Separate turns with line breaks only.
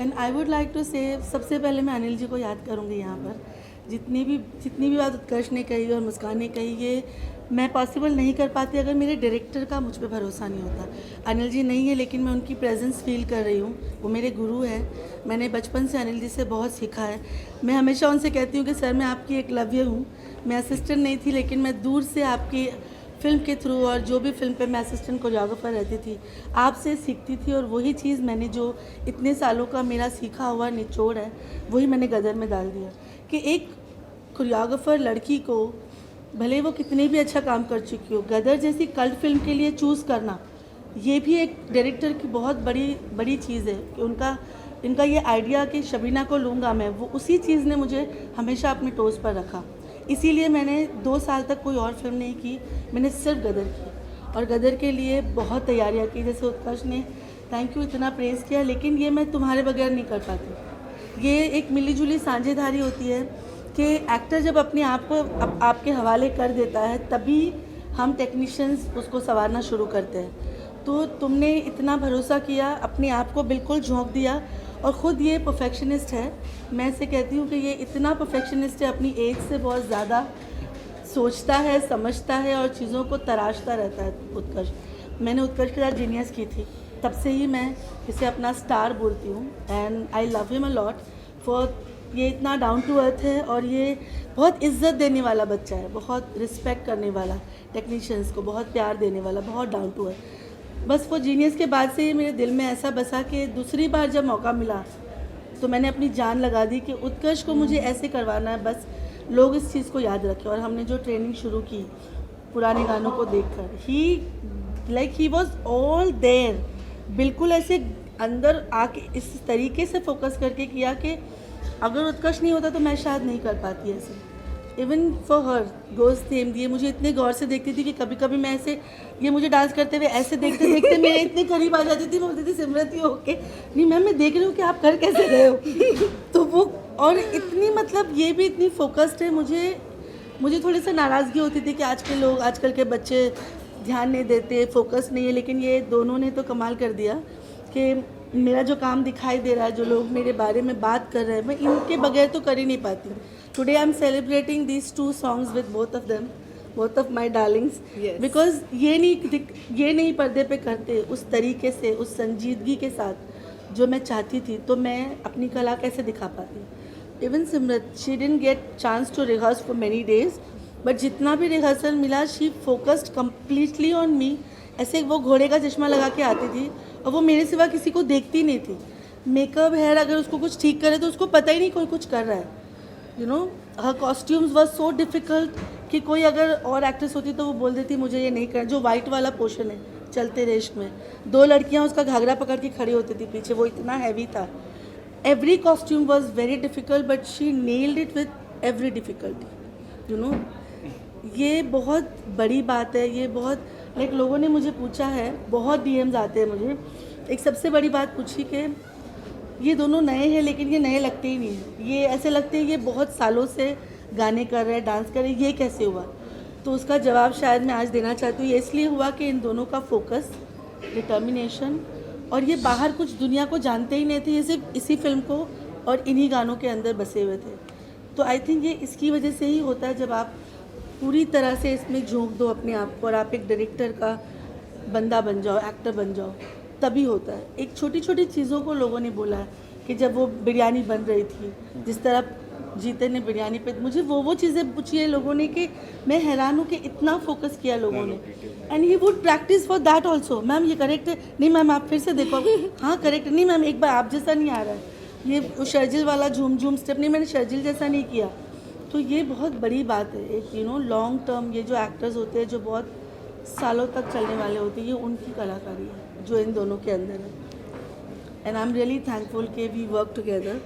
And I would like to say, सबसे पहले मैं अनिल जी को याद करूँगी यहाँ पर। जितनी भी बात उत्कर्ष ने कही और मुस्कान ने कही, ये मैं पॉसिबल नहीं कर पाती अगर मेरे डायरेक्टर का मुझ पे भरोसा नहीं होता। अनिल जी नहीं है, लेकिन मैं उनकी प्रेजेंस फील कर रही हूँ। वो मेरे गुरु हैं, मैंने बचपन से अनिल जी से बहुत सीखा है। मैं हमेशा उनसे कहती हूँ कि सर मैं आपकी एक लव्य हूँ। मैं असिस्टेंट नहीं थी, लेकिन मैं दूर से आपकी फिल्म के थ्रू और जो भी फिल्म पे मैं असिस्टेंट कोरियोग्राफर रहती थी, आपसे सीखती थी। और वही चीज़ मैंने जो इतने सालों का मेरा सीखा हुआ निचोड़ है, वही मैंने गदर में डाल दिया। कि एक कोरियोग्राफर लड़की को, भले वो कितने भी अच्छा काम कर चुकी हो, गदर जैसी कल्ट फिल्म के लिए चूज़ करना, ये भी एक डायरेक्टर की बहुत बड़ी चीज़ है। कि इनका ये आइडिया कि शबीना को लूँगा मैं, वो उसी चीज़ ने मुझे हमेशा अपने टोज़ पर रखा। इसीलिए मैंने 2 साल तक कोई और फिल्म नहीं की, मैंने सिर्फ गदर की। और गदर के लिए बहुत तैयारियाँ की। जैसे उत्कर्ष ने थैंक यू इतना प्रेज़ किया, लेकिन ये मैं तुम्हारे बगैर नहीं कर पाती। ये एक मिलीजुली साझेदारी होती है कि एक्टर जब अपने आप को आपके हवाले कर देता है, तभी हम टेक्नीशियंस उसको संवारना शुरू करते हैं। तो तुमने इतना भरोसा किया, अपने आप को बिल्कुल झोंक दिया, और ख़ुद ये परफेक्शनिस्ट है। मैं इसे कहती हूँ कि ये इतना परफेक्शनिस्ट है, अपनी एज से बहुत ज़्यादा सोचता है, समझता है और चीज़ों को तराशता रहता है उत्कर्ष। मैंने उत्कर्ष के साथ जीनियस की थी, तब से ही मैं इसे अपना स्टार बोलती हूँ। And I love him a lot for, ये इतना डाउन टू अर्थ है और ये बहुत इज्जत देने वाला बच्चा है, बहुत रिस्पेक्ट करने वाला, टेक्नीशियंस को बहुत प्यार देने वाला, बहुत डाउन टू अर्थ। बस वो जीनियस के बाद से मेरे दिल में ऐसा बसा कि दूसरी बार जब मौका मिला तो मैंने अपनी जान लगा दी कि उत्कर्ष को मुझे ऐसे करवाना है, बस लोग इस चीज़ को याद रखें। और हमने जो ट्रेनिंग शुरू की पुराने गानों को देखकर, ही वॉज ऑल देयर, बिल्कुल ऐसे अंदर आके इस तरीके से फोकस करके किया कि अगर उत्कर्ष नहीं होता तो मैं शायद नहीं कर पाती ऐसे। Even for her goes same, ये मुझे इतने गौर से देखती थी कि कभी कभी मैं ऐसे, ये मुझे डांस करते हुए ऐसे देखते देखते मैं इतने करीब आ जाती थी, बोलती थी सिमरत ये ओके नहीं मैम, मैं देख रही हूँ कि आप कर कैसे रहे हो। तो वो, और इतनी मतलब ये भी इतनी फोकस्ड है। मुझे थोड़ी सी नाराज़गी होती थी कि आजकल के बच्चे ध्यान नहीं देते, फोकस नहीं है, लेकिन ये दोनों ने तो कमाल कर दिया कि मेरा जो काम दिखाई दे रहा है, जो लोग मेरे बारे में बात कर रहे हैं, मैं इनके बगैर तो कर ही नहीं पाती। Today I am celebrating these 2 songs with both of them, both of my Darling's, because ये नहीं पर्दे पे करते उस तरीके से, उस संजीदगी के साथ जो मैं चाहती थी। तो मैं अपनी कला कैसे दिखा पाती। Even Simrat, she didn't get chance to rehearse for many days, but जितना भी रिहर्सल मिला, शी फोकस्ड कम्प्लीटली ऑन मी। ऐसे वो घोड़े का चश्मा लगा के आती थी और वो मेरे सिवा किसी को देखती नहीं थी। मेकअप, हेयर, अगर उसको कुछ ठीक करे तो उसको पता ही नहीं कोई कुछ कर रहा है। You know, her costumes was so difficult कि कोई अगर और एक्ट्रेस होती तो वो बोल देती मुझे ये नहीं करना। जो वाइट वाला पोर्शन है चलते रेश्म में, 2 लड़कियां उसका घाघरा पकड़ के खड़ी होती थी पीछे, वो इतना हैवी था। Every costume was very difficult, but she nailed it with every difficulty. You know, ये बहुत बड़ी बात है। ये बहुत लाइक लोगों ने मुझे पूछा है, बहुत डीएम्स आते हैं मुझे। एक सबसे बड़ी बात पूछी कि ये दोनों नए हैं, लेकिन ये नए लगते ही नहीं हैं। ये ऐसे लगते हैं ये बहुत सालों से गाने कर रहे हैं, डांस कर रहे हैं, ये कैसे हुआ। तो उसका जवाब शायद मैं आज देना चाहती हूँ। ये इसलिए हुआ कि इन दोनों का फोकस, डिटर्मिनेशन, और ये बाहर कुछ दुनिया को जानते ही नहीं थे, ये सिर्फ इसी फिल्म को और इन्हीं गानों के अंदर बसे हुए थे। तो आई थिंक ये इसकी वजह से ही होता है, जब आप पूरी तरह से इसमें झोंक दो अपने आप को और आप एक डायरेक्टर का बंदा बन जाओ, एक्टर बन जाओ, तभी होता है। एक छोटी छोटी चीज़ों को लोगों ने बोला है कि जब वो बिरयानी बन रही थी, जिस तरह जीते ने बिरयानी पे, मुझे वो चीज़ें पूछी है लोगों ने कि मैं हैरान हूँ कि इतना फोकस किया लोगों ने। And he would practice for that also. Ma'am ये करेक्ट है, नहीं मैम आप फिर से देखो, हाँ करेक्ट, नहीं मैम एक बार आप जैसा नहीं आ रहा है, ये शर्जिल वाला झूम झूम स्टेप नहीं, मैंने शर्जिल जैसा नहीं किया। तो ये बहुत बड़ी बात है। एक लॉन्ग टर्म, ये जो एक्टर्स होते हैं जो बहुत सालों तक चलने वाले होते हैं, ये उनकी कलाकारी है जो इन दोनों के अंदर है। And I am really thankful कि वी वर्क टुगेदर।